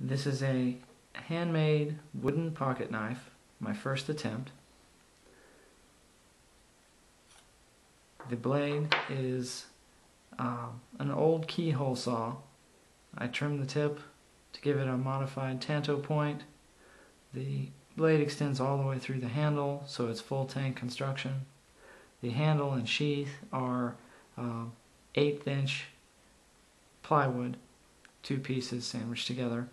This is a handmade wooden pocket knife, my first attempt. The blade is an old keyhole saw. I trimmed the tip to give it a modified tanto point. The blade extends all the way through the handle, so it's full tank construction. The handle and sheath are 1/8 inch plywood, two pieces sandwiched together.